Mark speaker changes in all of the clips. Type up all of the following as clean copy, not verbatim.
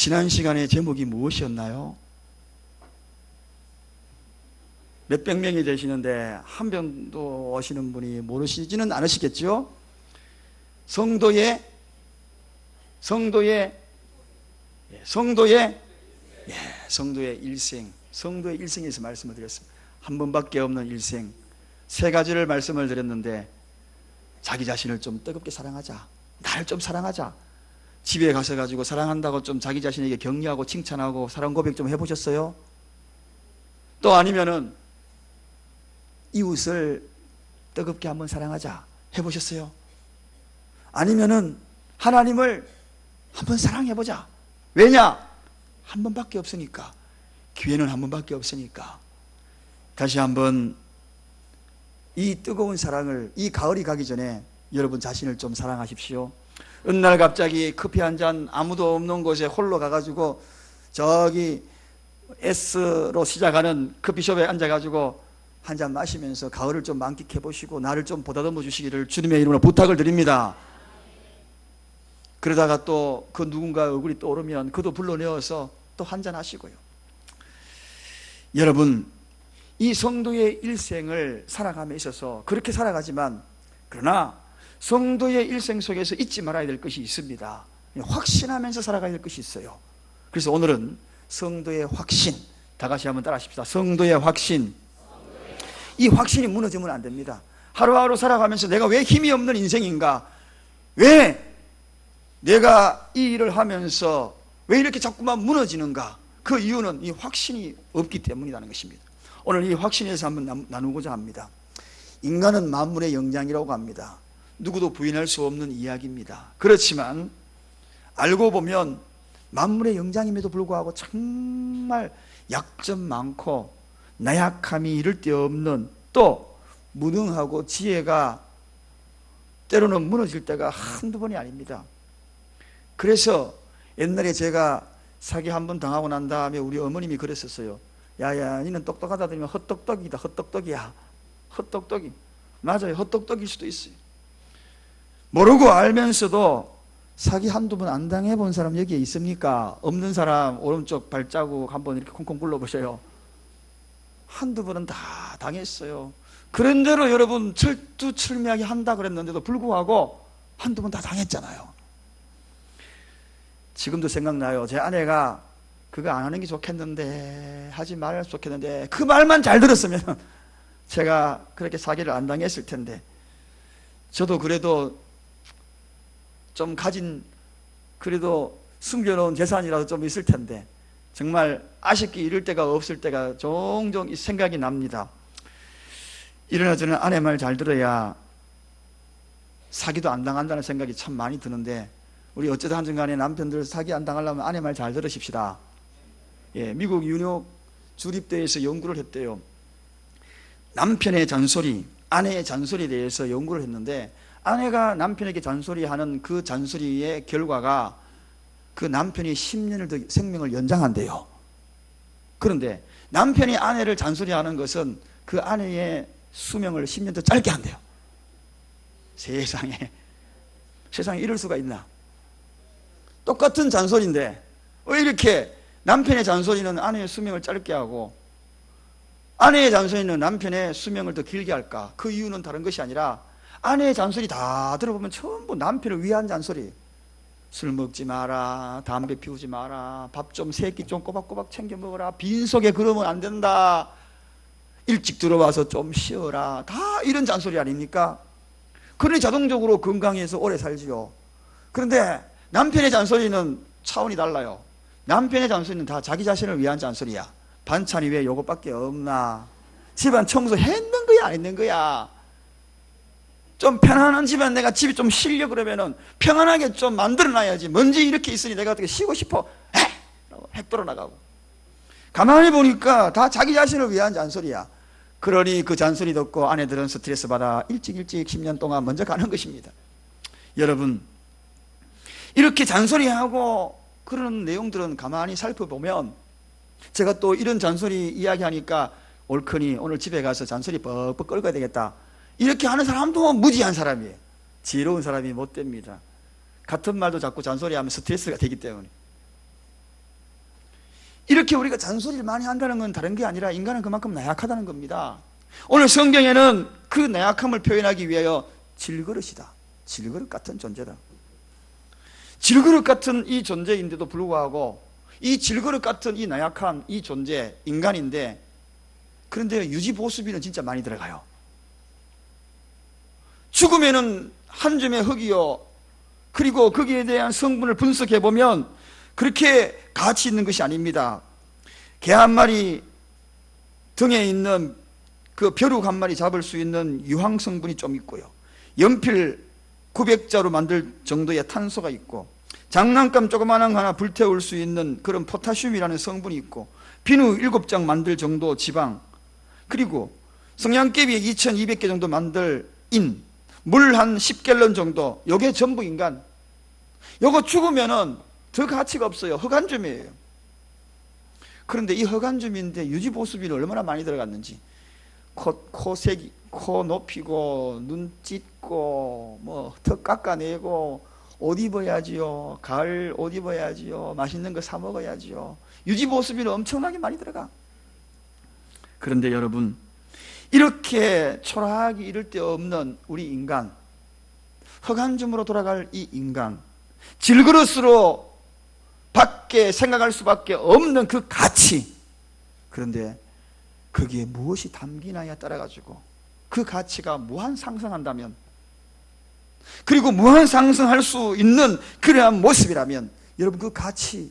Speaker 1: 지난 시간의 제목이 무엇이었나요? 몇백 명이 되시는데 한 명도 오시는 분이 모르시지는 않으시겠죠? 성도의 일생, 성도의 일생에서 말씀을 드렸습니다. 한 번밖에 없는 일생, 세 가지를 말씀을 드렸는데, 자기 자신을 좀 뜨겁게 사랑하자, 나를 좀 사랑하자. 집에 가서 가지고 사랑한다고 좀 자기 자신에게 격려하고 칭찬하고 사랑 고백 좀 해보셨어요? 또 아니면은 이웃을 뜨겁게 한번 사랑하자 해보셨어요? 아니면은 하나님을 한번 사랑해보자. 왜냐? 한 번밖에 없으니까. 기회는 한 번밖에 없으니까. 다시 한번 이 뜨거운 사랑을, 이 가을이 가기 전에 여러분 자신을 좀 사랑하십시오. 어느 날 갑자기 커피 한 잔 아무도 없는 곳에 홀로 가가지고 저기 S로 시작하는 커피숍에 앉아가지고 한 잔 마시면서 가을을 좀 만끽해 보시고 나를 좀 보다듬어 주시기를 주님의 이름으로 부탁을 드립니다. 그러다가 또 그 누군가 얼굴이 떠오르면 그도 불러내어서 또 한 잔 하시고요. 여러분, 이 성도의 일생을 살아감에 있어서 그렇게 살아가지만, 그러나 성도의 일생 속에서 잊지 말아야 될 것이 있습니다. 확신하면서 살아가야 될 것이 있어요. 그래서 오늘은 성도의 확신, 다 같이 한번 따라 하십시다. 성도의 확신. 이 확신이 무너지면 안 됩니다. 하루하루 살아가면서 내가 왜 힘이 없는 인생인가? 왜 내가 이 일을 하면서 왜 이렇게 자꾸만 무너지는가? 그 이유는 이 확신이 없기 때문이라는 것입니다. 오늘 이 확신에서 한번 나누고자 합니다. 인간은 만물의 영장이라고 합니다. 누구도 부인할 수 없는 이야기입니다. 그렇지만 알고 보면 만물의 영장임에도 불구하고 정말 약점 많고 나약함이 이를 데 없는, 또 무능하고 지혜가 때로는 무너질 때가 한두 번이 아닙니다. 그래서 옛날에 제가 사기 한 번 당하고 난 다음에 우리 어머님이 그랬었어요. 야야, 니는 똑똑하다 들으면 헛똑똑이다, 헛똑똑이야. 헛똑똑이. 맞아요, 헛똑똑일 수도 있어요. 모르고 알면서도 사기 한두 번 안 당해본 사람 여기에 있습니까? 없는 사람 오른쪽 발자국 한번 이렇게 콩콩 굴러보세요. 한두 번은 다 당했어요. 그런대로 여러분 철두철미하게 한다 그랬는데도 불구하고 한두 번 다 당했잖아요. 지금도 생각나요. 제 아내가 그거 안 하는 게 좋겠는데, 하지 말아야 좋겠는데, 그 말만 잘 들었으면 제가 그렇게 사기를 안 당했을 텐데, 저도 그래도 좀 가진, 그래도 숨겨놓은 재산이라도 좀 있을 텐데, 정말 아쉽게 이럴 때가 없을 때가 종종 생각이 납니다. 이러나 저는 아내 말 잘 들어야 사기도 안 당한다는 생각이 참 많이 드는데, 우리 어쩌다 한순 간에 남편들 사기 안 당하려면 아내 말 잘 들으십시다. 예, 미국 유력 주립대에서 연구를 했대요. 남편의 잔소리, 아내의 잔소리에 대해서 연구를 했는데, 아내가 남편에게 잔소리하는 그 잔소리의 결과가 그 남편이 10년을 더 생명을 연장한대요. 그런데 남편이 아내를 잔소리하는 것은 그 아내의 수명을 10년 더 짧게 한대요. 세상에 이럴 수가 있나? 똑같은 잔소리인데 왜 이렇게 남편의 잔소리는 아내의 수명을 짧게 하고 아내의 잔소리는 남편의 수명을 더 길게 할까? 그 이유는 다른 것이 아니라, 아내의 잔소리 다 들어보면 전부 남편을 위한 잔소리. 술 먹지 마라, 담배 피우지 마라, 밥 좀 세 끼 좀 꼬박꼬박 챙겨 먹어라, 빈속에 그러면 안 된다, 일찍 들어와서 좀 쉬어라, 다 이런 잔소리 아닙니까? 그러니 자동적으로 건강해서 오래 살지요. 그런데 남편의 잔소리는 차원이 달라요. 남편의 잔소리는 다 자기 자신을 위한 잔소리야. 반찬이 왜 요것밖에 없나? 집안 청소 했는 거야, 안 했는 거야? 좀 편안한 집안, 내가 집이 좀 쉬려 그러면은 평안하게 좀 만들어놔야지. 먼지 이렇게 있으니 내가 어떻게 쉬고 싶어? 핵 돌아나가고. 가만히 보니까 다 자기 자신을 위한 잔소리야. 그러니 그 잔소리 듣고 아내들은 스트레스 받아 일찍 10년 동안 먼저 가는 것입니다. 여러분, 이렇게 잔소리하고 그런 내용들은 가만히 살펴보면, 제가 또 이런 잔소리 이야기하니까 옳거니 오늘 집에 가서 잔소리 뻑뻑 끌어야 되겠다, 이렇게 하는 사람도 무지한 사람이에요. 지혜로운 사람이 못 됩니다. 같은 말도 자꾸 잔소리하면 스트레스가 되기 때문에. 이렇게 우리가 잔소리를 많이 한다는 건 다른 게 아니라 인간은 그만큼 나약하다는 겁니다. 오늘 성경에는 그 나약함을 표현하기 위하여 질그릇이다, 질그릇 같은 존재다. 질그릇 같은 이 존재인데도 불구하고 이 질그릇 같은 이 나약한 이 존재, 인간인데, 그런데 유지보수비는 진짜 많이 들어가요. 죽으면은 한 줌의 흙이요, 그리고 거기에 대한 성분을 분석해보면 그렇게 가치 있는 것이 아닙니다. 개 한 마리 등에 있는 그 벼룩 한 마리 잡을 수 있는 유황 성분이 좀 있고요, 연필 900자로 만들 정도의 탄소가 있고, 장난감 조그마한 거 하나 불태울 수 있는 그런 포타슘이라는 성분이 있고, 비누 7장 만들 정도 지방, 그리고 성냥개비 2200개 정도 만들 인, 물 한 10갤런 정도, 요게 전부 인간. 요거 죽으면은 더 가치가 없어요. 흙 한 줌이에요. 그런데 이 흙 한 줌인데 유지보수비는 얼마나 많이 들어갔는지, 코 색이, 코 높이고, 눈 찢고, 뭐 턱 깎아내고, 옷 입어야지요, 가을 옷 입어야지요, 맛있는 거 사 먹어야지요. 유지보수비는 엄청나게 많이 들어가. 그런데 여러분, 이렇게 초라하기 이를 데 없는 우리 인간, 흙 한 줌으로 돌아갈 이 인간, 질그릇으로 밖에 생각할 수밖에 없는 그 가치, 그런데 거기에 무엇이 담기나에 따라 가지고 그 가치가 무한 상승한다면, 그리고 무한 상승할 수 있는 그러한 모습이라면, 여러분 그 가치,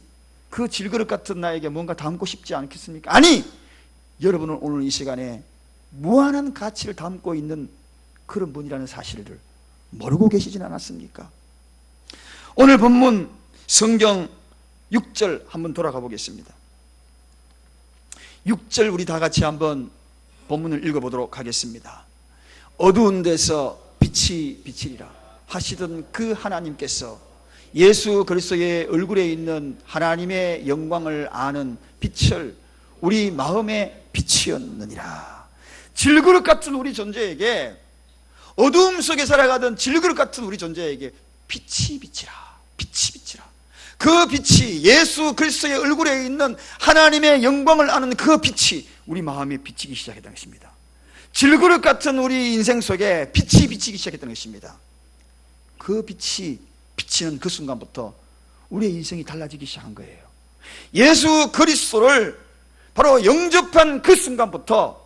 Speaker 1: 그 질그릇 같은 나에게 뭔가 담고 싶지 않겠습니까? 아니, 여러분은 오늘 이 시간에 무한한 가치를 담고 있는 그런 분이라는 사실을 모르고 계시진 않았습니까? 오늘 본문 성경 6절 한번 돌아가 보겠습니다. 6절 우리 다 같이 한번 본문을 읽어보도록 하겠습니다. 어두운 데서 빛이 비치리라 하시던 그 하나님께서 예수 그리스도의 얼굴에 있는 하나님의 영광을 아는 빛을 우리 마음의 빛이었느니라. 질그릇 같은 우리 존재에게, 어두움 속에 살아가던 질그릇 같은 우리 존재에게 빛이 비치라, 빛이 비치라. 그 빛이, 예수 그리스도의 얼굴에 있는 하나님의 영광을 아는 그 빛이 우리 마음에 비치기 시작했다는 것입니다. 질그릇 같은 우리 인생 속에 빛이 비치기 시작했다는 것입니다. 그 빛이 비치는 그 순간부터 우리의 인생이 달라지기 시작한 거예요. 예수 그리스도를 바로 영접한 그 순간부터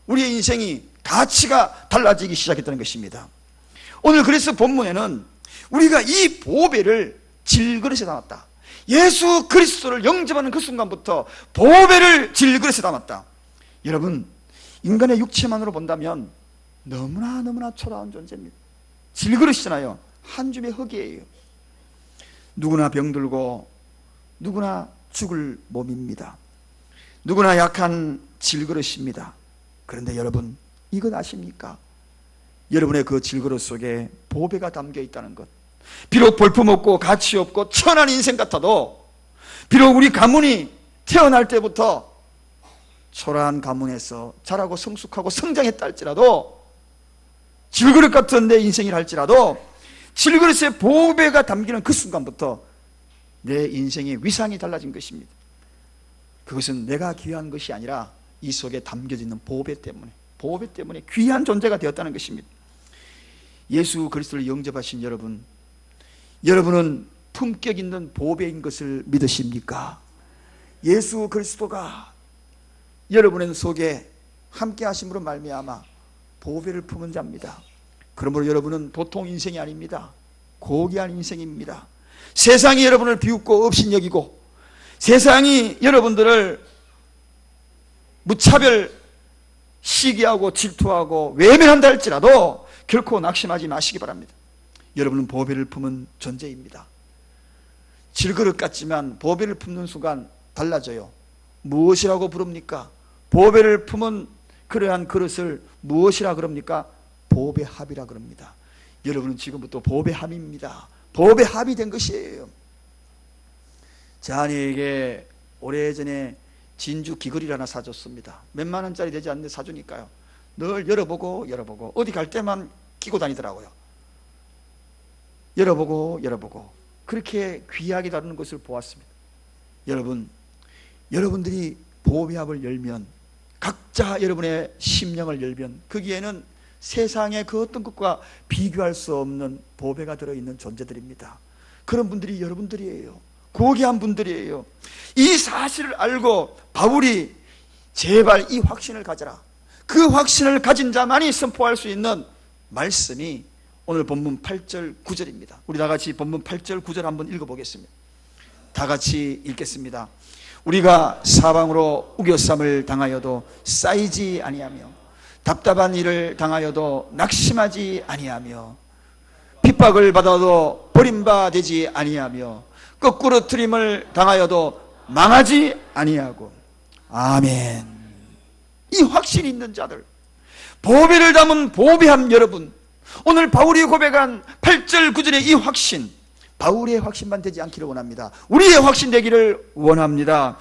Speaker 1: 우리의 인생이, 가치가 달라지기 시작했다는 것입니다. 오늘 그래서 본문에는 우리가 이 보배를 질그릇에 담았다, 예수 그리스도를 영접하는 그 순간부터 보배를 질그릇에 담았다. 여러분, 인간의 육체만으로 본다면 너무나 초라한 존재입니다. 질그릇이잖아요. 한 줌의 흙이에요. 누구나 병들고 누구나 죽을 몸입니다. 누구나 약한 질그릇입니다. 그런데 여러분, 이것 아십니까? 여러분의 그 질그릇 속에 보배가 담겨 있다는 것. 비록 볼품없고 가치 없고 천한 인생 같아도, 비록 우리 가문이 태어날 때부터 초라한 가문에서 자라고 성숙하고 성장했다 할지라도, 질그릇 같은 내 인생이라 할지라도, 질그릇에 보배가 담기는 그 순간부터 내 인생의 위상이 달라진 것입니다. 그것은 내가 귀한 것이 아니라 이 속에 담겨져 있는 보배 때문에 귀한 존재가 되었다는 것입니다. 예수 그리스도를 영접하신 여러분, 여러분은 품격 있는 보배인 것을 믿으십니까? 예수 그리스도가 여러분의 속에 함께 하심으로 말미암아 보배를 품은 자입니다. 그러므로 여러분은 보통 인생이 아닙니다. 고귀한 인생입니다. 세상이 여러분을 비웃고 업신여기고, 세상이 여러분들을 무차별 시기하고 질투하고 외면한다 할지라도 결코 낙심하지 마시기 바랍니다. 여러분은 보배를 품은 존재입니다. 질그릇 같지만 보배를 품는 순간 달라져요. 무엇이라고 부릅니까? 보배를 품은 그러한 그릇을 무엇이라 그럽니까? 보배합이라 그럽니다. 여러분은 지금부터 보배합입니다. 보배합이 된 것이에요. 제 아내에게 오래전에 진주 귀걸이를 하나 사줬습니다. 몇만 원짜리 되지 않는데 사주니까요, 늘 열어보고 어디 갈 때만 끼고 다니더라고요. 열어보고 그렇게 귀하게 다루는 것을 보았습니다. 여러분, 여러분들이 보배합을 열면, 각자 여러분의 심령을 열면 거기에는 세상의 그 어떤 것과 비교할 수 없는 보배가 들어있는 존재들입니다. 그런 분들이 여러분들이에요. 고귀한 분들이에요. 이 사실을 알고 바울이 제발 이 확신을 가져라, 그 확신을 가진 자만이 선포할 수 있는 말씀이 오늘 본문 8절 9절입니다 우리 다 같이 본문 8절 9절 한번 읽어보겠습니다. 다 같이 읽겠습니다. 우리가 사방으로 우겨쌈을 당하여도 쌓이지 아니하며 답답한 일을 당하여도 낙심하지 아니하며 핍박을 받아도 버림받지 아니하며 거꾸로 트림을 당하여도 망하지 아니하고. 아멘. 이 확신이 있는 자들, 보배를 담은 보배함 여러분, 오늘 바울이 고백한 8절 9절의 이 확신, 바울의 확신만 되지 않기를 원합니다. 우리의 확신 되기를 원합니다.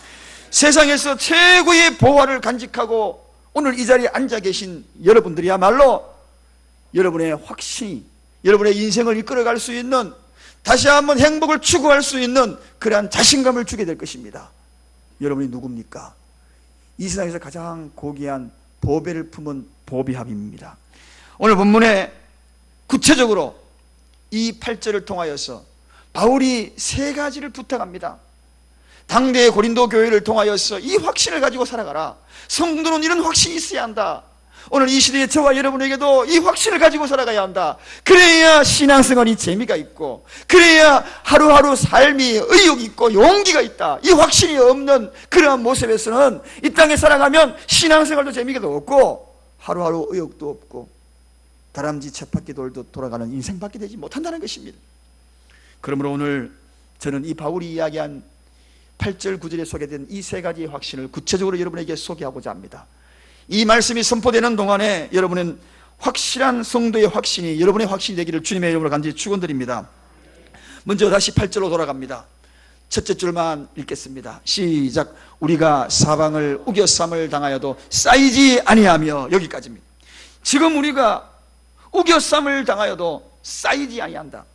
Speaker 1: 세상에서 최고의 보화를 간직하고 오늘 이 자리에 앉아 계신 여러분들이야말로 여러분의 확신이 여러분의 인생을 이끌어갈 수 있는, 다시 한번 행복을 추구할 수 있는 그러한 자신감을 주게 될 것입니다. 여러분이 누굽니까? 이 세상에서 가장 고귀한 보배를 품은 보배함입니다. 오늘 본문에 구체적으로 이 8절을 통하여서 바울이 세 가지를 부탁합니다. 당대의 고린도 교회를 통하여서 이 확신을 가지고 살아가라. 성도는 이런 확신이 있어야 한다. 오늘 이 시대에 저와 여러분에게도 이 확신을 가지고 살아가야 한다. 그래야 신앙생활이 재미가 있고, 그래야 하루하루 삶이 의욕이 있고 용기가 있다. 이 확신이 없는 그러한 모습에서는 이 땅에 살아가면 신앙생활도 재미가 없고 하루하루 의욕도 없고 다람쥐 쳇바퀴 돌아가는 인생밖에 되지 못한다는 것입니다. 그러므로 오늘 저는 이 바울이 이야기한 8절 9절에 소개된 이 세 가지의 확신을 구체적으로 여러분에게 소개하고자 합니다. 이 말씀이 선포되는 동안에 여러분은 확실한 성도의 확신이 여러분의 확신이 되기를 주님의 이름으로 간절히 축원드립니다. 먼저 다시 8절로 돌아갑니다. 첫째 줄만 읽겠습니다. 시작. 우리가 사방을 우겨쌈을 당하여도 쌓이지 아니하며. 여기까지입니다. 지금 우리가 우겨쌈을 당하여도 쌓이지 아니한다.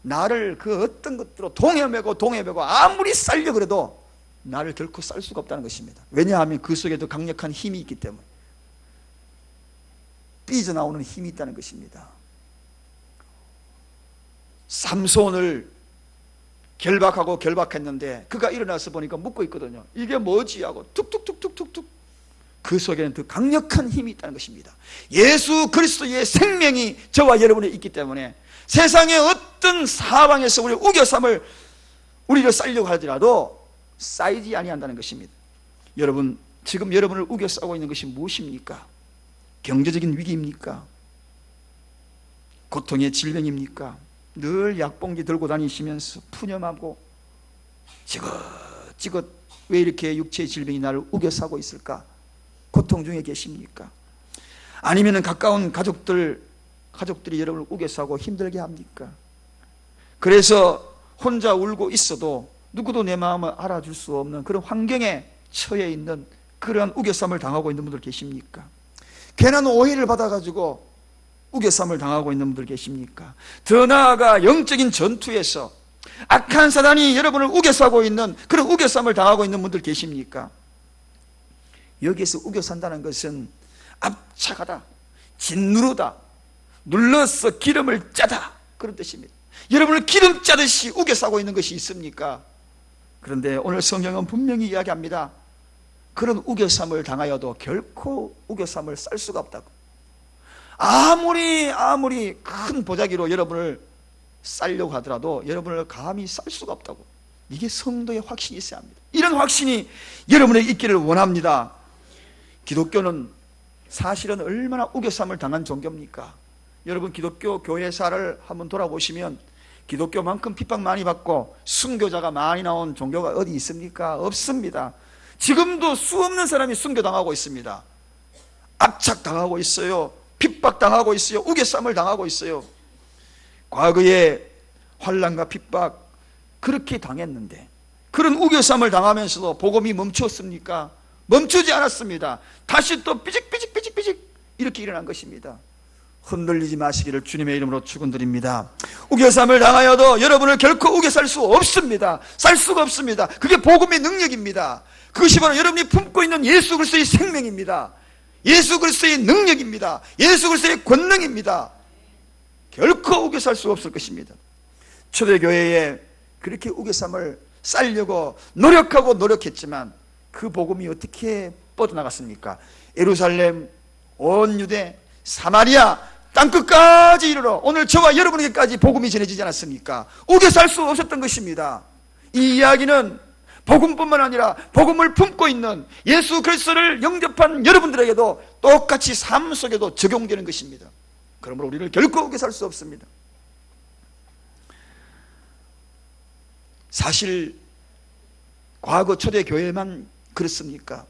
Speaker 1: 나를 그 어떤 것들로 동해매고 아무리 쌓으려 그래도 나를 결코 쌀 수가 없다는 것입니다. 왜냐하면 그 속에도 강력한 힘이 있기 때문에, 삐져나오는 힘이 있다는 것입니다. 삼손을 결박했는데 그가 일어나서 보니까 묶고 있거든요. 이게 뭐지 하고 툭툭툭툭툭툭, 그 속에는 더 강력한 힘이 있다는 것입니다. 예수 그리스도의 생명이 저와 여러분에 있기 때문에 세상의 어떤 사방에서 우리를 쌓으려고 하더라도 쌓이지 아니한다는 것입니다. 여러분, 지금 여러분을 우겨 싸고 있는 것이 무엇입니까? 경제적인 위기입니까? 고통의 질병입니까? 늘 약봉지 들고 다니시면서 푸념하고 지긋지긋 왜 이렇게 육체의 질병이 나를 우겨 싸고 있을까? 고통 중에 계십니까? 아니면 가까운 가족들이 여러분을 우겨 싸고 힘들게 합니까? 그래서 혼자 울고 있어도 누구도 내 마음을 알아줄 수 없는 그런 환경에 처해 있는 그런 우겨쌈을 당하고 있는 분들 계십니까? 괜한 오해를 받아가지고 우겨쌈을 당하고 있는 분들 계십니까? 더 나아가 영적인 전투에서 악한 사단이 여러분을 우겨싸고 있는 그런 우겨쌈을 당하고 있는 분들 계십니까? 여기에서 우겨산다는 것은 압착하다, 짓누르다, 눌러서 기름을 짜다, 그런 뜻입니다. 여러분을 기름 짜듯이 우겨싸고 있는 것이 있습니까? 그런데 오늘 성경은 분명히 이야기합니다. 그런 우겨쌈을 당하여도 결코 우겨쌈을 쌀 수가 없다고. 아무리 큰 보자기로 여러분을 쌀려고 하더라도 여러분을 감히 쌀 수가 없다고. 이게 성도의 확신이 있어야 합니다. 이런 확신이 여러분에 있기를 원합니다. 기독교는 사실은 얼마나 우겨쌈을 당한 종교입니까? 여러분, 기독교 교회사를 한번 돌아보시면 기독교만큼 핍박 많이 받고 순교자가 많이 나온 종교가 어디 있습니까? 없습니다. 지금도 수없는 사람이 순교당하고 있습니다. 압착당하고 있어요. 핍박당하고 있어요. 우겨쌈을 당하고 있어요. 과거에 환난과 핍박 그렇게 당했는데 그런 우겨쌈을 당하면서도 복음이 멈췄습니까? 멈추지 않았습니다. 다시 또 삐직삐직 이렇게 일어난 것입니다. 흔들리지 마시기를 주님의 이름으로 축원드립니다. 우겨쌈을 당하여도 여러분을 결코 우겨 살 수 없습니다. 살 수가 없습니다. 그게 복음의 능력입니다. 그것이 바로 여러분이 품고 있는 예수 그리스도의 생명입니다. 예수 그리스도의 능력입니다. 예수 그리스도의 권능입니다. 결코 우겨 살 수 없을 것입니다. 초대교회에 그렇게 우겨쌈을 쌀려고 노력했지만 그 복음이 어떻게 뻗어나갔습니까? 예루살렘, 온 유대, 사마리아 땅끝까지 이르러 오늘 저와 여러분에게까지 복음이 전해지지 않았습니까? 우겨 살 수 없었던 것입니다. 이 이야기는 복음뿐만 아니라 복음을 품고 있는 예수 그리스도를 영접한 여러분들에게도 똑같이 삶 속에도 적용되는 것입니다. 그러므로 우리를 결코 우겨 살 수 없습니다. 사실 과거 초대교회만 그렇습니까?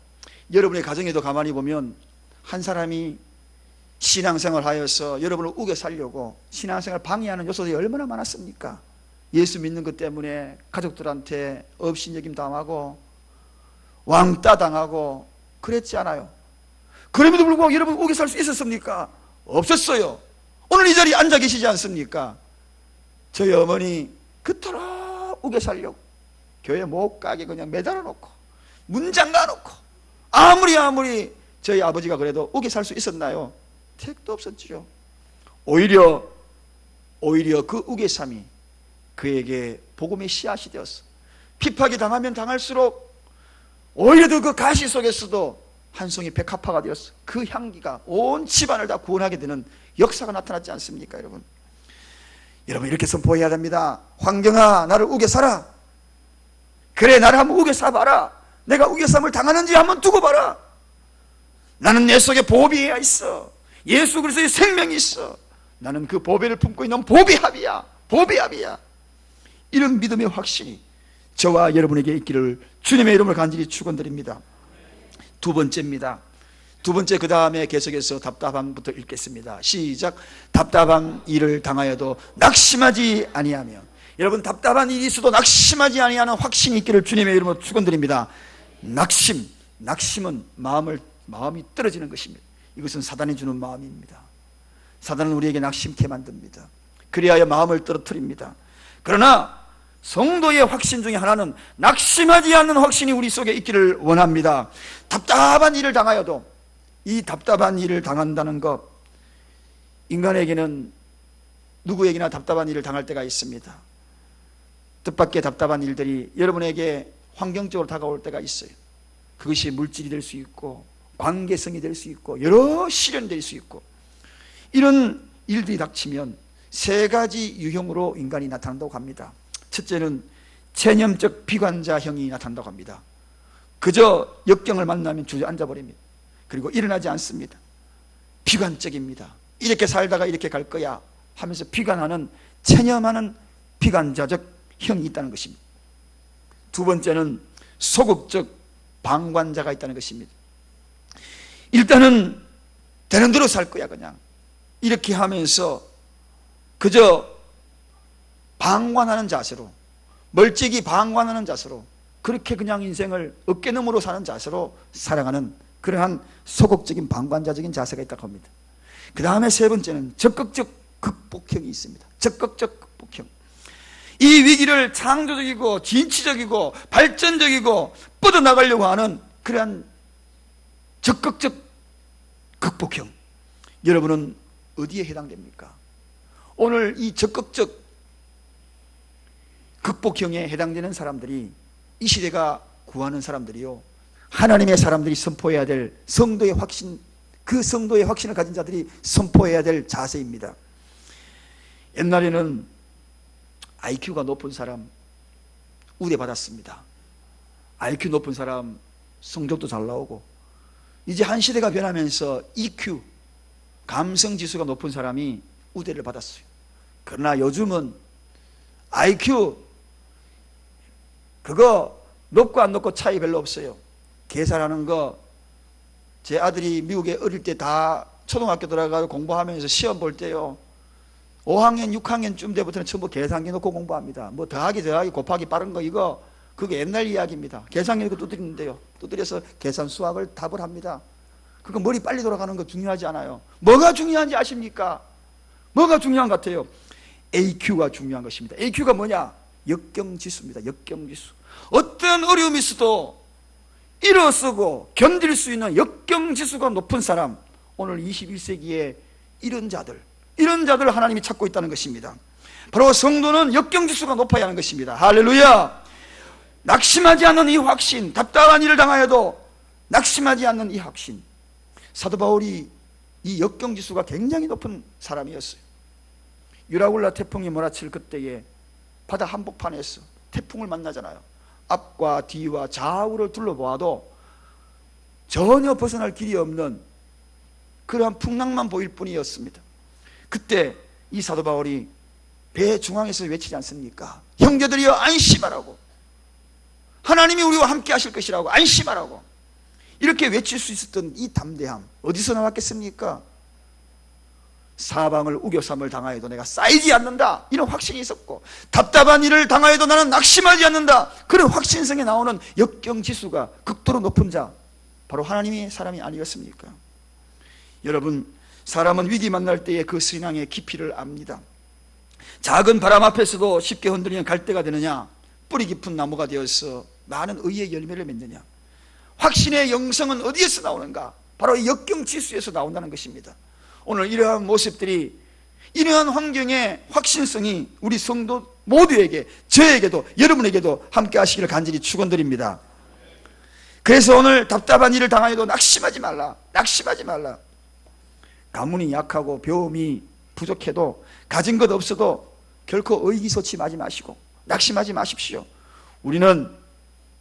Speaker 1: 여러분의 가정에도 가만히 보면 한 사람이 신앙생활 하여서 여러분을 우겨 살려고 신앙생활 방해하는 요소들이 얼마나 많았습니까? 예수 믿는 것 때문에 가족들한테 업신여김 당하고 왕따 당하고 그랬지 않아요? 그럼에도 불구하고 여러분 우겨 살 수 있었습니까? 없었어요. 오늘 이 자리에 앉아 계시지 않습니까? 저희 어머니 그토록 우겨 살려고 교회 못 가게 그냥 매달아 놓고 문 잠가 놓고 아무리 저희 아버지가 그래도 우겨 살 수 있었나요? 택도 없었죠. 오히려 그 우겨쌈이 그에게 복음의 씨앗이 되었어. 핍박이 당하면 당할수록 오히려 더 그 가시 속에서도 한 송이 백합화가 되었어. 그 향기가 온 집안을 다 구원하게 되는 역사가 나타났지 않습니까, 여러분? 여러분 이렇게 선포해야 됩니다. 환경아, 나를 우겨 살아. 그래, 나를 한번 우겨 사봐라. 내가 우겨쌈을 당하는지 한번 두고 봐라. 나는 내 속에 보배가 있어. 예수 그리스도의 생명이 있어. 나는 그 보배를 품고 있는 보배합이야. 이런 믿음의 확신이 저와 여러분에게 있기를 주님의 이름을 간절히 축원드립니다. 두 번째입니다. 두 번째, 그 다음에 계속해서 답답함부터 읽겠습니다. 시작. 답답한 일을 당하여도 낙심하지 아니하며. 여러분, 답답한 일이 있어도 낙심하지 아니하는 확신이 있기를 주님의 이름으로 축원드립니다. 낙심은 마음이 떨어지는 것입니다. 이것은 사단이 주는 마음입니다. 사단은 우리에게 낙심케 만듭니다. 그리하여 마음을 떨어뜨립니다. 그러나 성도의 확신 중에 하나는 낙심하지 않는 확신이 우리 속에 있기를 원합니다. 답답한 일을 당하여도, 이 답답한 일을 당한다는 것, 인간에게는 누구에게나 답답한 일을 당할 때가 있습니다. 뜻밖의 답답한 일들이 여러분에게 환경적으로 다가올 때가 있어요. 그것이 물질이 될 수 있고 관계성이 될 수 있고 여러 시련이 될 수 있고, 이런 일들이 닥치면 세 가지 유형으로 인간이 나타난다고 합니다. 첫째는 체념적 비관자형이 나타난다고 합니다. 그저 역경을 만나면 주저앉아 버립니다. 그리고 일어나지 않습니다. 비관적입니다. 이렇게 살다가 이렇게 갈 거야 하면서 비관하는, 체념하는 비관자적 형이 있다는 것입니다. 두 번째는 소극적 방관자가 있다는 것입니다. 일단은 되는 대로 살 거야 그냥 이렇게 하면서 그저 방관하는 자세로, 멀찍이 방관하는 자세로, 그렇게 그냥 인생을 어깨너머로 사는 자세로 살아가는 그러한 소극적인 방관자적인 자세가 있다고 합니다. 그 다음에 세 번째는 적극적 극복형이 있습니다. 적극적 극복형. 이 위기를 창조적이고 진취적이고 발전적이고 뻗어나가려고 하는 그러한 적극적 극복형. 여러분은 어디에 해당됩니까? 오늘 이 적극적 극복형에 해당되는 사람들이, 이 시대가 구하는 사람들이요, 하나님의 사람들이 선포해야 될 성도의 확신, 그 성도의 확신을 가진 자들이 선포해야 될 자세입니다. 옛날에는 IQ가 높은 사람 우대받았습니다. IQ 높은 사람 성적도 잘 나오고, 이제 한 시대가 변하면서 EQ, 감성지수가 높은 사람이 우대를 받았어요. 그러나 요즘은 IQ 그거 높고 안 높고 차이 별로 없어요. 계산하는 거, 제 아들이 미국에 어릴 때 다 초등학교 들어가서 공부하면서 시험 볼 때요, 5학년 6학년쯤 때부터는 전부 계산기 놓고 공부합니다. 뭐 더하기 곱하기 빠른 거, 이거 그게 옛날 이야기입니다. 계산기 놓고 두드리는데요, 두드려서 계산 수학을 답을 합니다. 그거 머리 빨리 돌아가는 거 중요하지 않아요. 뭐가 중요한지 아십니까? 뭐가 중요한 것 같아요? AQ가 중요한 것입니다. AQ가 뭐냐? 역경지수입니다. 역경지수. 어떤 어려움이 있어도 일어서고 견딜 수 있는 역경지수가 높은 사람, 오늘 21세기에 이런 자들 하나님이 찾고 있다는 것입니다. 바로 성도는 역경지수가 높아야 하는 것입니다. 할렐루야. 낙심하지 않는 이 확신, 답답한 일을 당하여도 낙심하지 않는 이 확신. 사도 바울이 이 역경지수가 굉장히 높은 사람이었어요. 유라굴라 태풍이 몰아칠 그때에 바다 한복판에서 태풍을 만나잖아요. 앞과 뒤와 좌우를 둘러보아도 전혀 벗어날 길이 없는 그러한 풍랑만 보일 뿐이었습니다. 그때 이 사도 바울이 배 중앙에서 외치지 않습니까? 형제들이여 안심하라고, 하나님이 우리와 함께 하실 것이라고 안심하라고, 이렇게 외칠 수 있었던 이 담대함 어디서 나왔겠습니까? 사방을 우겨삼을 당하여도 내가 쌓이지 않는다, 이런 확신이 있었고, 답답한 일을 당하여도 나는 낙심하지 않는다, 그런 확신성에 나오는 역경지수가 극도로 높은 자, 바로 하나님의 사람이 아니었습니까? 여러분, 사람은 위기 만날 때에 그 신앙의 깊이를 압니다. 작은 바람 앞에서도 쉽게 흔들리는 갈대가 되느냐, 뿌리 깊은 나무가 되어서 많은 의의 열매를 맺느냐. 확신의 영성은 어디에서 나오는가? 바로 이 역경지수에서 나온다는 것입니다. 오늘 이러한 모습들이, 이러한 환경의 확신성이 우리 성도 모두에게, 저에게도 여러분에게도 함께 하시기를 간절히 축원드립니다. 그래서 오늘 답답한 일을 당하여도 낙심하지 말라, 낙심하지 말라. 가문이 약하고 배움이 부족해도, 가진 것 없어도 결코 의기소침하지 마시고 낙심하지 마십시오. 우리는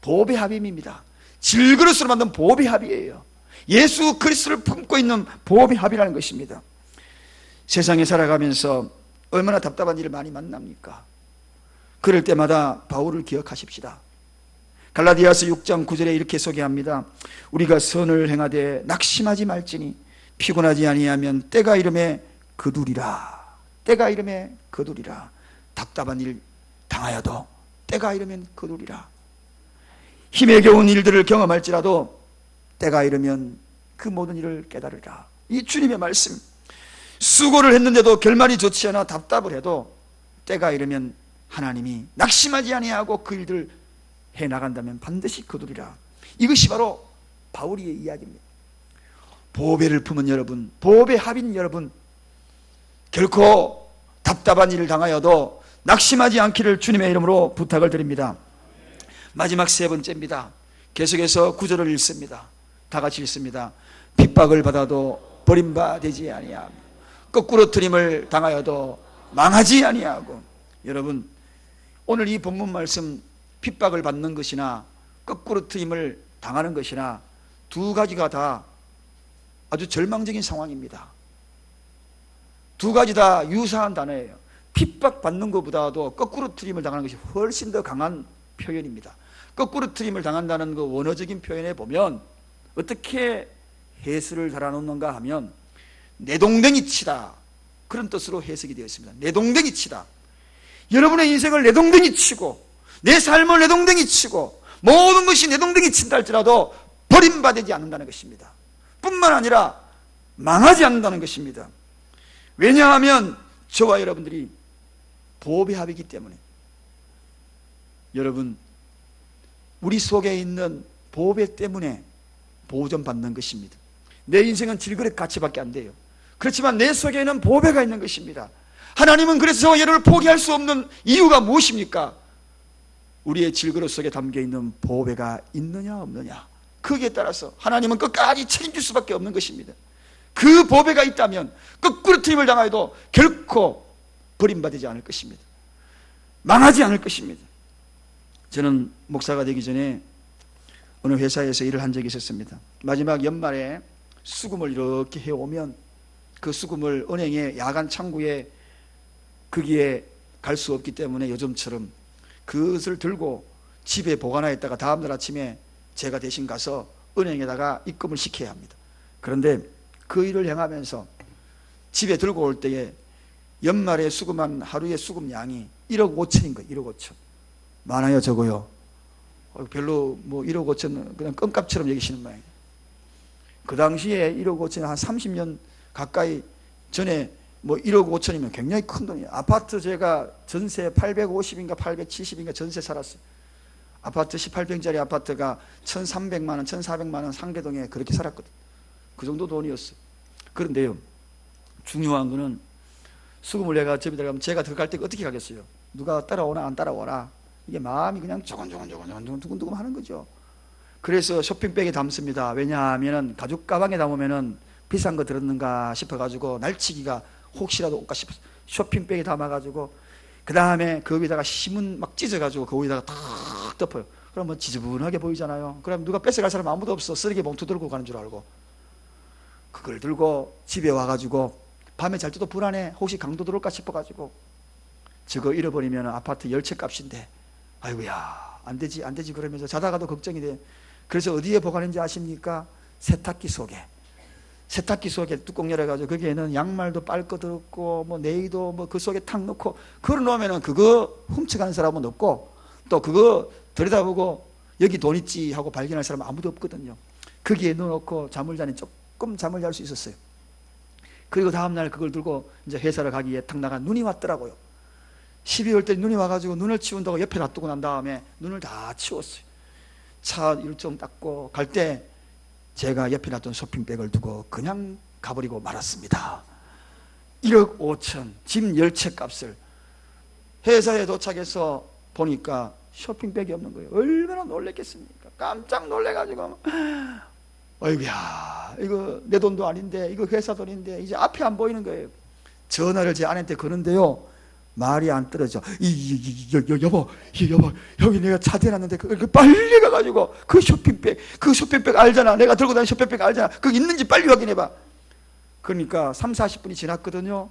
Speaker 1: 보배 합임입니다. 질그릇으로 만든 보배 합이에요. 예수 그리스도를 품고 있는 보배 합이라는 것입니다. 세상에 살아가면서 얼마나 답답한 일을 많이 만납니까? 그럴 때마다 바울을 기억하십시다. 갈라디아서 6장 9절에 이렇게 소개합니다. 우리가 선을 행하되 낙심하지 말지니 피곤하지 아니하면 때가 이름에 거두리라. 때가 이름에 거두리라. 답답한 일 당하여도 때가 이르면 거두리라. 힘에 겨운 일들을 경험할지라도 때가 이르면 그 모든 일을 깨달으라. 이 주님의 말씀. 수고를 했는데도 결말이 좋지 않아 답답을 해도 때가 이르면 하나님이 낙심하지 아니하고 그 일들을 해나간다면 반드시 거두리라. 이것이 바로 바울의 이야기입니다. 보배를 품은 여러분, 보배 합인 여러분, 결코 답답한 일을 당하여도 낙심하지 않기를 주님의 이름으로 부탁을 드립니다. 마지막 세 번째입니다. 계속해서 구절을 읽습니다. 다 같이 읽습니다. 핍박을 받아도 버림받지 아니하고 거꾸로 트림을 당하여도 망하지 아니하고. 여러분, 오늘 이 본문 말씀, 핍박을 받는 것이나 거꾸로 트림을 당하는 것이나 두 가지가 다 아주 절망적인 상황입니다. 두 가지 다 유사한 단어예요. 핍박받는 것보다도 거꾸로 트림을 당하는 것이 훨씬 더 강한 표현입니다. 거꾸로 트림을 당한다는 그 원어적인 표현에 보면 어떻게 해설을 달아놓는가 하면 내동댕이 치다, 그런 뜻으로 해석이 되어 있습니다. 내동댕이 치다. 여러분의 인생을 내동댕이 치고 내 삶을 내동댕이 치고 모든 것이 내동댕이 친다 할지라도 버림받지 않는다는 것입니다. 뿐만 아니라 망하지 않는다는 것입니다. 왜냐하면 저와 여러분들이 보배합이기 때문에. 여러분, 우리 속에 있는 보배 때문에 보존받는 것입니다. 내 인생은 질그릇 가치밖에 안 돼요. 그렇지만 내 속에는 보배가 있는 것입니다. 하나님은 그래서 저와 여러분을 포기할 수 없는 이유가 무엇입니까? 우리의 질그릇 속에 담겨있는 보배가 있느냐 없느냐, 거기에 따라서 하나님은 끝까지 책임질 수밖에 없는 것입니다. 그 보배가 있다면 거꾸로 트림을 당하여도 결코 버림받지 않을 것입니다. 망하지 않을 것입니다. 저는 목사가 되기 전에 어느 회사에서 일을 한 적이 있었습니다. 마지막 연말에 수금을 이렇게 해오면 그 수금을 은행의 야간 창구에 거기에 갈 수 없기 때문에 요즘처럼 그것을 들고 집에 보관하였다가 다음날 아침에 제가 대신 가서 은행에다가 입금을 시켜야 합니다. 그런데 그 일을 행하면서 집에 들고 올 때에 연말에 수금한 하루의 수금량이 1억 5천인 거예요. 1억 5천. 많아요, 적어요? 별로 뭐 1억 5천 그냥 껌값처럼 여기시는 모양이에요. 그 당시에 1억 5천이 한 30년 가까이 전에 뭐 1억 5천이면 굉장히 큰 돈이에요. 아파트 제가 전세 850인가 870인가 전세 살았어요. 아파트 18평짜리 아파트가 1,300만 원, 1,400만 원 상계동에 그렇게 살았거든. 그 정도 돈이었어요. 그런데요, 중요한 거는 수금을 내가 집에 들어가면 제가 들어갈 때 어떻게 가겠어요? 누가 따라오나 안 따라오나 이게 마음이 그냥 조곤조곤 두근두근 하는 거죠. 그래서 쇼핑백에 담습니다. 왜냐하면 가죽 가방에 담으면 비싼 거 들었는가 싶어가지고 날치기가 혹시라도 올까 싶어서 쇼핑백에 담아가지고 그 다음에 그 위에다가 신문 막 찢어가지고 그 위에다가 탁 덮어요. 그러면 지저분하게 보이잖아요. 그럼 누가 뺏어갈 사람 아무도 없어. 쓰레기 봉투 들고 가는 줄 알고 그걸 들고 집에 와가지고 밤에 잘 때도 불안해. 혹시 강도 들어올까 싶어가지고 저거 잃어버리면 아파트 열채 값인데 아이고야 안 되지 그러면서 자다가도 걱정이 돼. 그래서 어디에 보관했는지 아십니까? 세탁기 속에 뚜껑 열어가지고 거기에는 양말도 빨 거 들었고 뭐 네이도 뭐 그 속에 탁 넣고 그걸 놓으면은 그거 훔쳐가는 사람은 없고 또 그거 들여다보고 여기 돈 있지 하고 발견할 사람은 아무도 없거든요. 거기에 넣어놓고 잠을 자니 조금 잠을 잘 수 있었어요. 그리고 다음날 그걸 들고 이제 회사를 가기에 탁 나가 눈이 왔더라고요. 12월 때 눈이 와가지고 눈을 치운다고 옆에 놔두고 난 다음에 눈을 다 치웠어요. 차 일정 닦고 갈 때 제가 옆에 놨던 쇼핑백을 두고 그냥 가버리고 말았습니다. 1억 5천 집 10채 값을. 회사에 도착해서 보니까 쇼핑백이 없는 거예요. 얼마나 놀랬겠습니까? 깜짝 놀래가지고 어이구야 이거 내 돈도 아닌데 이거 회사 돈인데 이제 앞이 안 보이는 거예요. 전화를 제 아내한테 거는데요 말이 안 떨어져. 여보 여기 내가 차 대놨는데 빨리 가가지고 그 쇼핑백 알잖아. 내가 들고 다니는 쇼핑백 알잖아. 그거 있는지 빨리 확인해봐. 그러니까 3, 40분이 지났거든요.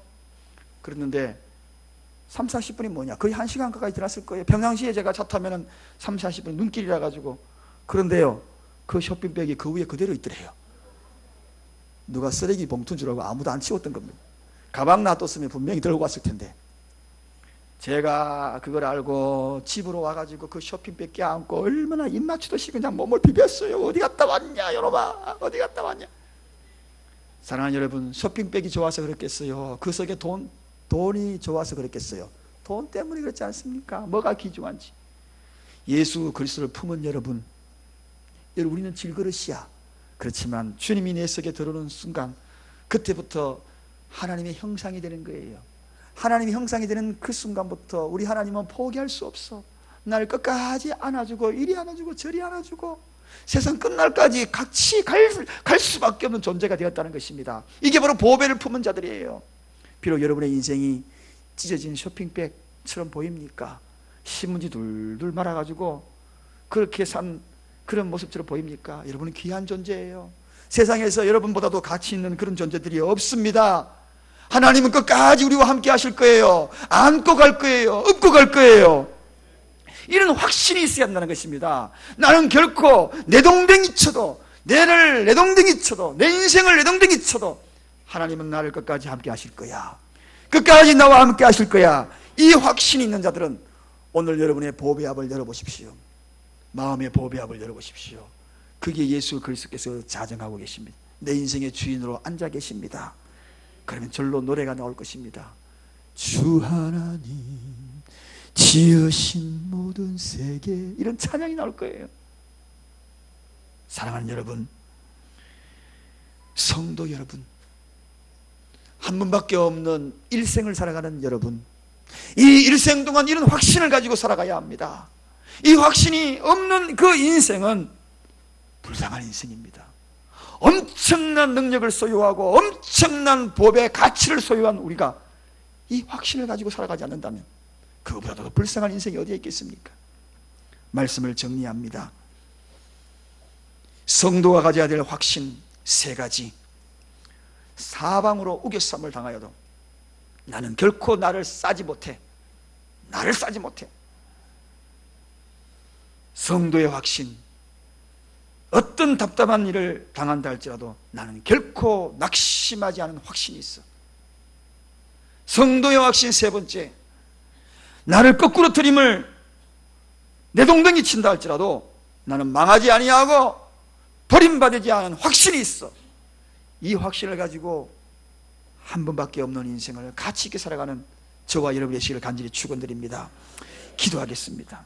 Speaker 1: 그랬는데 3, 40분이 뭐냐, 거의 1시간 가까이 지났을 거예요. 평상시에 제가 차 타면은 3, 40분 눈길이라 가지고. 그런데요 그 쇼핑백이 그 위에 그대로 있더래요. 누가 쓰레기 봉투인 줄 알고 아무도 안 치웠던 겁니다. 가방 놔뒀으면 분명히 들고 왔을 텐데. 제가 그걸 알고 집으로 와가지고 그 쇼핑백 껴안고 얼마나 입맞추듯이 그냥 몸을 비볐어요. 어디 갔다 왔냐 여러분, 어디 갔다 왔냐. 사랑하는 여러분, 쇼핑백이 좋아서 그랬겠어요? 그 속에 돈이 좋아서 그랬겠어요? 돈 때문에 그렇지 않습니까? 뭐가 귀중한지. 예수 그리스도를 품은 여러분, 우리는 질그릇이야. 그렇지만 주님이 내 속에 들어오는 순간 그때부터 하나님의 형상이 되는 거예요. 하나님의 형상이 되는 그 순간부터 우리 하나님은 포기할 수 없어. 날 끝까지 안아주고 이리 안아주고 저리 안아주고 세상 끝날까지 같이 갈 수밖에 없는 존재가 되었다는 것입니다. 이게 바로 보배를 품은 자들이에요. 비록 여러분의 인생이 찢어진 쇼핑백처럼 보입니까? 신문지 둘둘 말아가지고 그렇게 산 그런 모습처럼 보입니까? 여러분은 귀한 존재예요. 세상에서 여러분보다도 가치 있는 그런 존재들이 없습니다. 하나님은 끝까지 우리와 함께 하실 거예요. 안고 갈 거예요. 업고 갈 거예요. 이런 확신이 있어야 한다는 것입니다. 나는 결코 내동댕이 쳐도 내 인생을 내동댕이 쳐도 하나님은 나를 끝까지 함께 하실 거야. 끝까지 나와 함께 하실 거야. 이 확신이 있는 자들은 오늘 여러분의 보배압을 열어보십시오. 마음의 보배압을 열어보십시오. 그게 예수 그리스도께서 자정하고 계십니다. 내 인생의 주인으로 앉아 계십니다. 그러면 절로 노래가 나올 것입니다. 주 하나님 지으신 모든 세계, 이런 찬양이 나올 거예요. 사랑하는 여러분, 성도 여러분, 한 분밖에 없는 일생을 살아가는 여러분, 이 일생 동안 이런 확신을 가지고 살아가야 합니다. 이 확신이 없는 그 인생은 불쌍한 인생입니다. 엄청난 능력을 소유하고 엄청난 법의 가치를 소유한 우리가 이 확신을 가지고 살아가지 않는다면 그보다도 불쌍한 인생이 어디에 있겠습니까? 말씀을 정리합니다. 성도가 가져야 될 확신 세 가지. 사방으로 우겨쌈을 당하여도 나는 결코 나를 싸지 못해. 성도의 확신, 어떤 답답한 일을 당한다 할지라도 나는 결코 낙심하지 않은 확신이 있어. 성도의 확신 세 번째, 나를 거꾸로 들임을 내동댕이 친다 할지라도 나는 망하지 아니하고 버림받지 않은 확신이 있어. 이 확신을 가지고 한 번밖에 없는 인생을 가치 있게 살아가는 저와 여러분의 시기를 간절히 축원드립니다. 기도하겠습니다.